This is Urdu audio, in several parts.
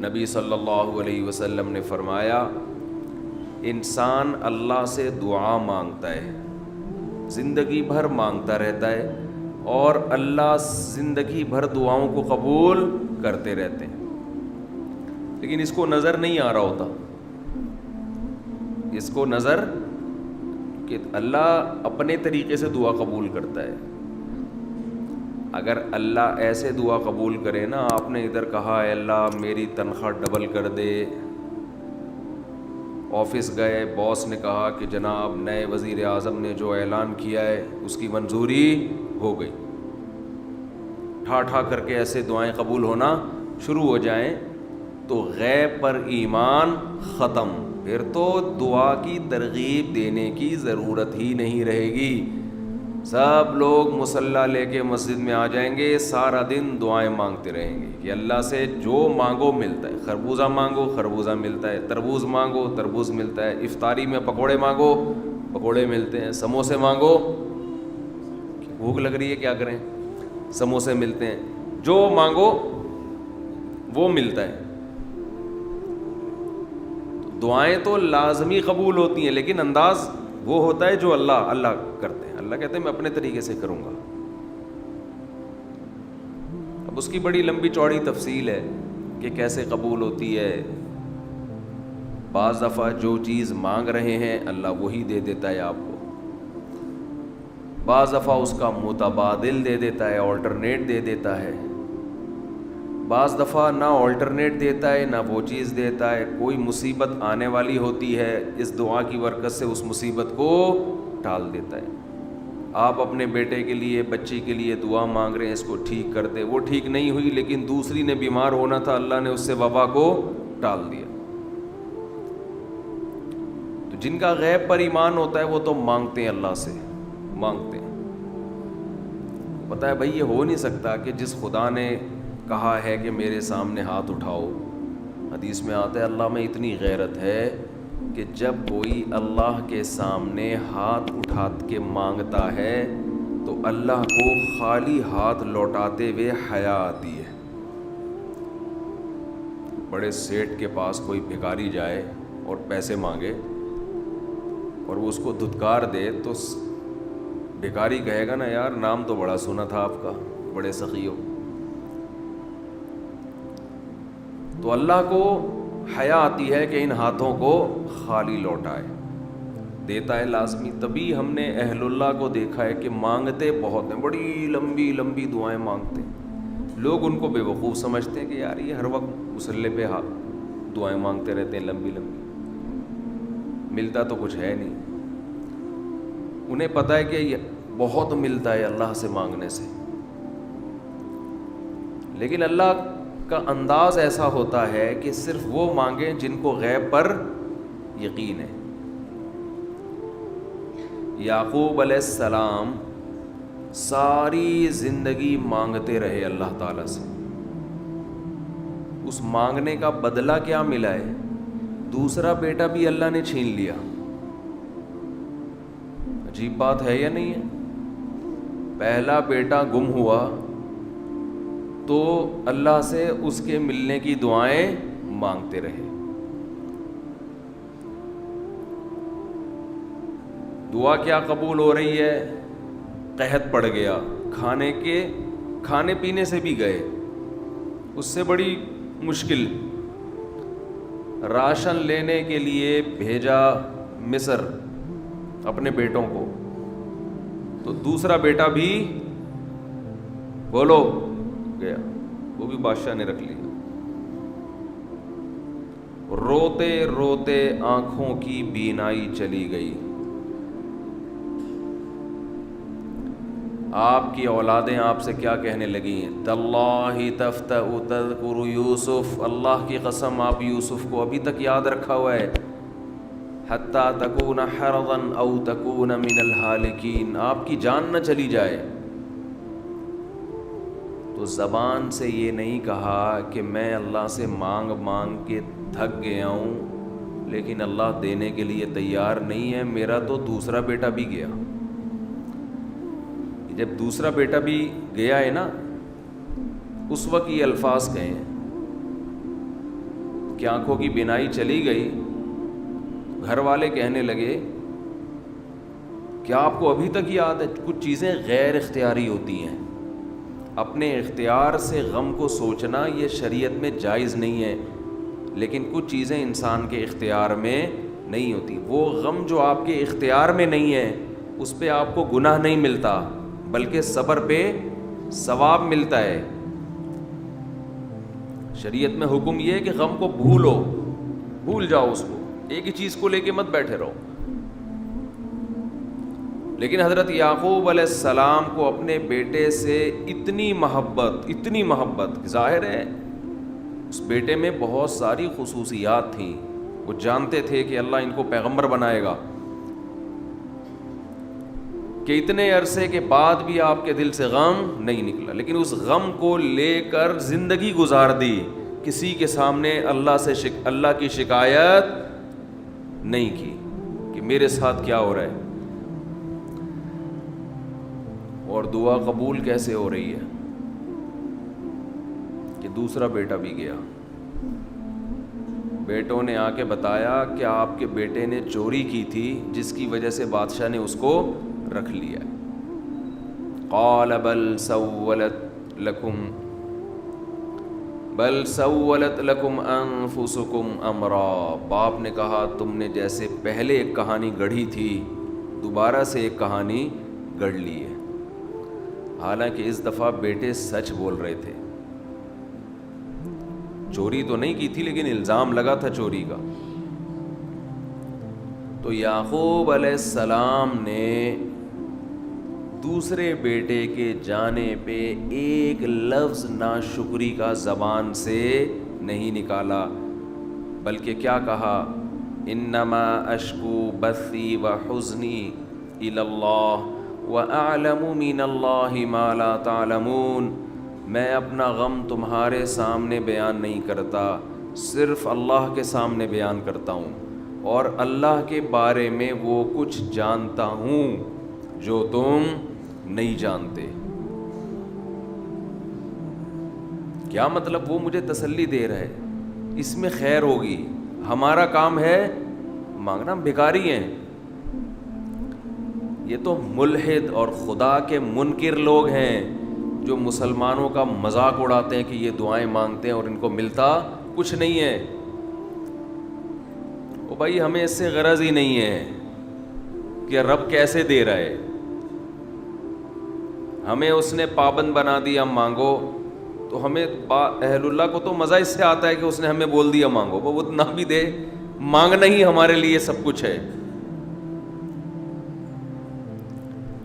نبی صلی اللہ علیہ وسلم نے فرمایا انسان اللہ سے دعا مانگتا ہے، زندگی بھر مانگتا رہتا ہے، اور اللہ زندگی بھر دعاؤں کو قبول کرتے رہتے ہیں، لیکن اس کو نظر نہیں آ رہا ہوتا، اس کو نظر کہ اللہ اپنے طریقے سے دعا قبول کرتا ہے۔ اگر اللہ ایسے دعا قبول کرے نا، آپ نے ادھر کہا اے اللہ میری تنخواہ ڈبل کر دے، آفس گئے باس نے کہا کہ جناب نئے وزیر اعظم نے جو اعلان کیا ہے اس کی منظوری ہو گئی، ٹھا ٹھا کر کے ایسے دعائیں قبول ہونا شروع ہو جائیں تو غیب پر ایمان ختم، پھر تو دعا کی ترغیب دینے کی ضرورت ہی نہیں رہے گی۔ سب لوگ مصلی لے کے مسجد میں آ جائیں گے، سارا دن دعائیں مانگتے رہیں گے کہ اللہ سے جو مانگو ملتا ہے، خربوزہ مانگو خربوزہ ملتا ہے، تربوز مانگو تربوز ملتا ہے، افطاری میں پکوڑے مانگو پکوڑے ملتے ہیں، سموسے مانگو، بھوک لگ رہی ہے کیا کریں، سموسے ملتے ہیں، جو مانگو وہ ملتا ہے۔ دعائیں تو لازمی قبول ہوتی ہیں، لیکن انداز وہ ہوتا ہے جو اللہ کرتے ہیں۔ اللہ کہتے ہیں میں اپنے طریقے سے کروں گا۔ اب اس کی بڑی لمبی چوڑی تفصیل ہے کہ کیسے قبول ہوتی ہے۔ بعض دفعہ جو چیز مانگ رہے ہیں اللہ وہی دے دیتا ہے آپ کو، بعض دفعہ اس کا متبادل دے دیتا ہے، آلٹرنیٹ دے دیتا ہے، بعض دفعہ نہ آلٹرنیٹ دیتا ہے نہ وہ چیز دیتا ہے، کوئی مصیبت آنے والی ہوتی ہے، اس دعا کی برکت سے اس مصیبت کو ٹال دیتا ہے۔ آپ اپنے بیٹے کے لیے بچی کے لیے دعا مانگ رہے ہیں اس کو ٹھیک کر دے، وہ ٹھیک نہیں ہوئی لیکن دوسری نے بیمار ہونا تھا، اللہ نے اس سے وبا کو ٹال دیا۔ تو جن کا غیب پر ایمان ہوتا ہے وہ تو مانگتے ہیں، اللہ سے مانگتے ہیں۔ پتہ ہے بھائی یہ ہو نہیں سکتا کہ جس خدا نے کہا ہے کہ میرے سامنے ہاتھ اٹھاؤ، حدیث میں آتا ہے اللہ میں اتنی غیرت ہے کہ جب کوئی اللہ کے سامنے ہاتھ اٹھا کے مانگتا ہے تو اللہ کو خالی ہاتھ لوٹاتے ہوئے حیا آتی ہے۔ بڑے سیٹ کے پاس کوئی بھکاری جائے اور پیسے مانگے اور وہ اس کو دھتکار دے تو بھکاری کہے گا نا یار نام تو بڑا سنا تھا آپ کا، بڑے سخی ہو۔ تو اللہ کو حیا آتی ہے کہ ان ہاتھوں کو خالی لوٹائے، دیتا ہے لازمی۔ تبھی ہم نے اہل اللہ کو دیکھا ہے کہ مانگتے بہت ہیں، بڑی لمبی لمبی دعائیں مانگتے ہیں۔ لوگ ان کو بے وقوف سمجھتے ہیں کہ یار یہ ہر وقت مصلی پہ دعائیں مانگتے رہتے ہیں لمبی لمبی، ملتا تو کچھ ہے نہیں۔ انہیں پتہ ہے کہ یہ بہت ملتا ہے اللہ سے مانگنے سے، لیکن اللہ کا انداز ایسا ہوتا ہے کہ صرف وہ مانگیں جن کو غیب پر یقین ہے۔ یعقوب علیہ السلام ساری زندگی مانگتے رہے اللہ تعالیٰ سے، اس مانگنے کا بدلہ کیا ملا ہے؟ دوسرا بیٹا بھی اللہ نے چھین لیا۔ عجیب بات ہے یا نہیں ہے؟ پہلا بیٹا گم ہوا تو اللہ سے اس کے ملنے کی دعائیں مانگتے رہے۔ دعا کیا قبول ہو رہی ہے؟ قحط پڑ گیا، کھانے پینے سے بھی گئے، اس سے بڑی مشکل، راشن لینے کے لیے بھیجا مصر اپنے بیٹوں کو، تو دوسرا بیٹا بھی بولو گیا، وہ بھی بادشاہ نے رکھ لیا۔ روتے روتے آنکھوں کی بینائی چلی گئی۔ آپ کی اولادیں آپ سے کیا کہنے لگی ہیں؟ تاللہ تفتأ تذکر یوسف، اللہ کی قسم آپ یوسف کو ابھی تک یاد رکھا ہوا ہے، حتی تکون حرضا او تکون من الہالکین، آپ کی جان نہ چلی جائے۔ تو زبان سے یہ نہیں کہا کہ میں اللہ سے مانگ مانگ کے تھک گیا ہوں لیکن اللہ دینے کے لیے تیار نہیں ہے، میرا تو دوسرا بیٹا بھی گیا۔ جب دوسرا بیٹا بھی گیا ہے نا، اس وقت یہ الفاظ کہیں کہ آنکھوں کی بینائی چلی گئی، گھر والے کہنے لگے کیا آپ کو ابھی تک یاد ہے؟ کچھ چیزیں غیر اختیاری ہوتی ہیں، اپنے اختیار سے غم کو سوچنا یہ شریعت میں جائز نہیں ہے، لیکن کچھ چیزیں انسان کے اختیار میں نہیں ہوتی۔ وہ غم جو آپ کے اختیار میں نہیں ہے اس پہ آپ کو گناہ نہیں ملتا، بلکہ صبر پہ ثواب ملتا ہے۔ شریعت میں حکم یہ ہے کہ غم کو بھول جاؤ، اس کو ایک ہی چیز کو لے کے مت بیٹھے رہو۔ لیکن حضرت یعقوب علیہ السلام کو اپنے بیٹے سے اتنی محبت ظاہر ہے اس بیٹے میں بہت ساری خصوصیات تھیں، وہ جانتے تھے کہ اللہ ان کو پیغمبر بنائے گا، کہ اتنے عرصے کے بعد بھی آپ کے دل سے غم نہیں نکلا، لیکن اس غم کو لے کر زندگی گزار دی، کسی کے سامنے اللہ کی شکایت نہیں کی کہ میرے ساتھ کیا ہو رہا ہے۔ اور دعا قبول کیسے ہو رہی ہے کہ دوسرا بیٹا بھی گیا، بیٹوں نے آ کے بتایا کہ آپ کے بیٹے نے چوری کی تھی جس کی وجہ سے بادشاہ نے اس کو رکھ لیا۔ قال بل سولت لکم انفسکم امرا، باپ نے کہا تم نے جیسے پہلے ایک کہانی گڑھی تھی دوبارہ سے ایک کہانی گڑھ لی ہے۔ حالانکہ اس دفعہ بیٹے سچ بول رہے تھے، چوری تو نہیں کی تھی لیکن الزام لگا تھا چوری کا۔ تو یعقوب علیہ السلام نے دوسرے بیٹے کے جانے پہ ایک لفظ ناشکری کا زبان سے نہیں نکالا، بلکہ کیا کہا؟ انما اشکو بثی وحزنی الی اللہ وَأَعْلَمُ مِنَ اللَّهِ مَا لَا تَعْلَمُونَ، میں اپنا غم تمہارے سامنے بیان نہیں کرتا، صرف اللہ کے سامنے بیان کرتا ہوں، اور اللہ کے بارے میں وہ کچھ جانتا ہوں جو تم نہیں جانتے۔ کیا مطلب؟ وہ مجھے تسلی دے رہا ہے، اس میں خیر ہوگی، ہمارا کام ہے مانگنا، ہم بھکاری ہیں۔ یہ تو ملحد اور خدا کے منکر لوگ ہیں جو مسلمانوں کا مذاق اڑاتے ہیں کہ یہ دعائیں مانگتے ہیں اور ان کو ملتا کچھ نہیں ہے۔ او بھائی ہمیں اس سے غرض ہی نہیں ہے کہ رب کیسے دے رہا ہے، ہمیں اس نے پابند بنا دیا مانگو، تو ہمیں اہل اللہ کو تو مزہ اس سے آتا ہے کہ اس نے ہمیں بول دیا مانگو، وہ نہ بھی دے، مانگنا ہی ہمارے لیے سب کچھ ہے۔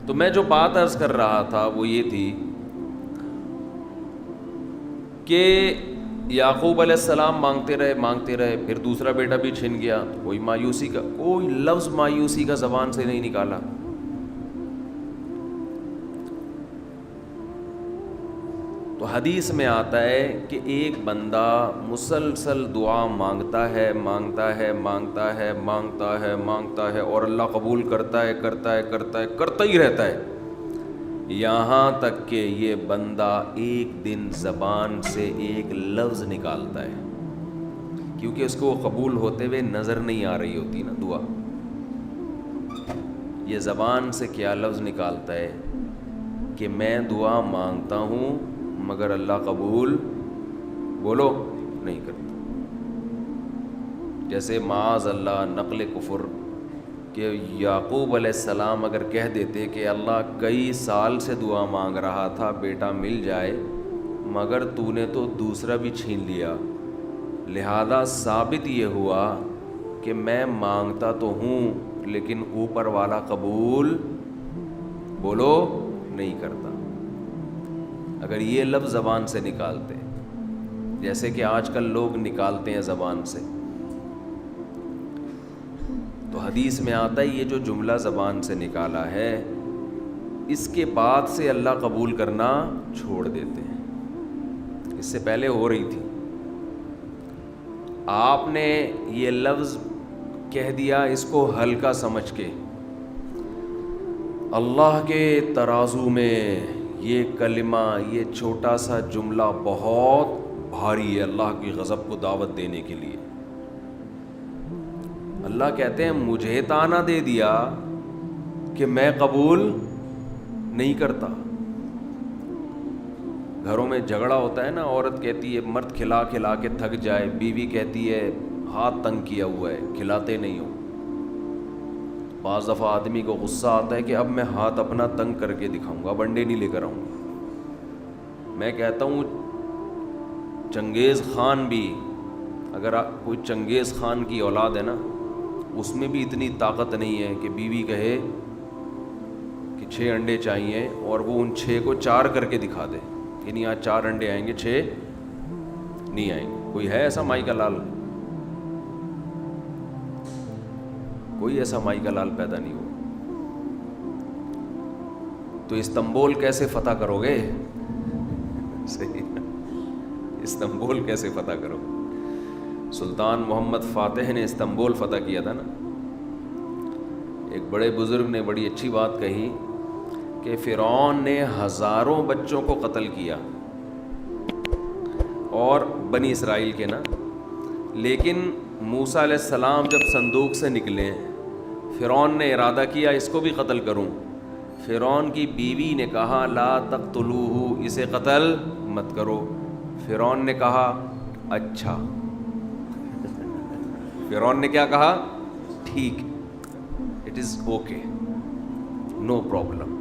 تو میں جو بات عرض کر رہا تھا وہ یہ تھی کہ یعقوب علیہ السلام مانگتے رہے، پھر دوسرا بیٹا بھی چھن گیا، کوئی لفظ مایوسی کا زبان سے نہیں نکالا۔ تو حدیث میں آتا ہے کہ ایک بندہ مسلسل دعا مانگتا ہے اور اللہ قبول کرتا ہی رہتا ہے، یہاں تک کہ یہ بندہ ایک دن زبان سے ایک لفظ نکالتا ہے، کیونکہ اس کو وہ قبول ہوتے ہوئے نظر نہیں آ رہی ہوتی نا دعا، یہ زبان سے کیا لفظ نکالتا ہے کہ میں دعا مانگتا ہوں مگر اللہ قبول بولو نہیں کرتا۔ جیسے معاذ اللہ نقل کفر کہ یعقوب علیہ السلام اگر کہہ دیتے کہ اللہ کئی سال سے دعا مانگ رہا تھا بیٹا مل جائے مگر تو نے تو دوسرا بھی چھین لیا، لہذا ثابت یہ ہوا کہ میں مانگتا تو ہوں لیکن اوپر والا قبول بولو نہیں کرتا۔ اگر یہ لفظ زبان سے نکالتے جیسے کہ آج کل لوگ نکالتے ہیں زبان سے، تو حدیث میں آتا ہے یہ جو جملہ زبان سے نکالا ہے اس کے بعد سے اللہ قبول کرنا چھوڑ دیتے ہیں۔ اس سے پہلے ہو رہی تھی، آپ نے یہ لفظ کہہ دیا اس کو ہلکا سمجھ کے، اللہ کے ترازو میں یہ کلمہ، یہ چھوٹا سا جملہ بہت بھاری ہے اللہ کی غضب کو دعوت دینے کے لیے. اللہ کہتے ہیں مجھے تانا دے دیا کہ میں قبول نہیں کرتا. گھروں میں جھگڑا ہوتا ہے نا, عورت کہتی ہے مرد کھلا کھلا کے تھک جائے, بیوی کہتی ہے ہاتھ تنگ کیا ہوا ہے کھلاتے نہیں ہو. بعض دفعہ آدمی کو غصہ آتا ہے کہ اب میں ہاتھ اپنا تنگ کر کے دکھاؤں گا, اب انڈے نہیں لے کر آؤں گا. میں کہتا ہوں چنگیز خان بھی, اگر کوئی چنگیز خان کی اولاد ہے نا, اس میں بھی اتنی طاقت نہیں ہے کہ بیوی کہے کہ 6 انڈے چاہیے اور وہ ان 6 کو 4 کر کے دکھا دے کہ نہیں آج 4 انڈے آئیں گے 6 نہیں آئیں گے. کوئی ہے ایسا مائی کا لال؟ کوئی ایسا مائی کا لال پیدا نہیں ہو. تو استنبول کیسے فتح کرو گے؟ صحیح, استنبول کیسے فتح کرو؟ سلطان محمد فاتح نے استنبول فتح کیا تھا نا. ایک بڑے بزرگ نے بڑی اچھی بات کہی کہ فرعون نے ہزاروں بچوں کو قتل کیا اور بنی اسرائیل کے نا, لیکن موسیٰ علیہ السلام جب صندوق سے نکلے فرعون نے ارادہ کیا اس کو بھی قتل کروں. فرعون کی بیوی نے کہا لا تقتلوہ, اسے قتل مت کرو. فرعون نے کہا اچھا. فرعون نے کیا کہا؟ ٹھیک, it is okay, no problem.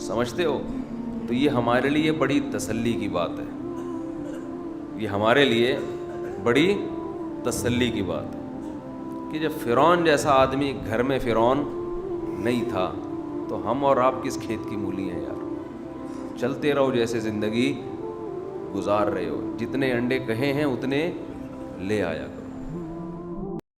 سمجھتے ہو؟ تو یہ ہمارے لیے بڑی تسلی کی بات ہے, یہ ہمارے لیے بڑی تسلی کی بات ہے کہ جب فرعون جیسا آدمی گھر میں فرعون نہیں تھا تو ہم اور آپ کس کھیت کی مولی ہیں یار. چلتے رہو جیسے زندگی گزار رہے ہو, جتنے انڈے کہے ہیں اتنے لے آیا کرو.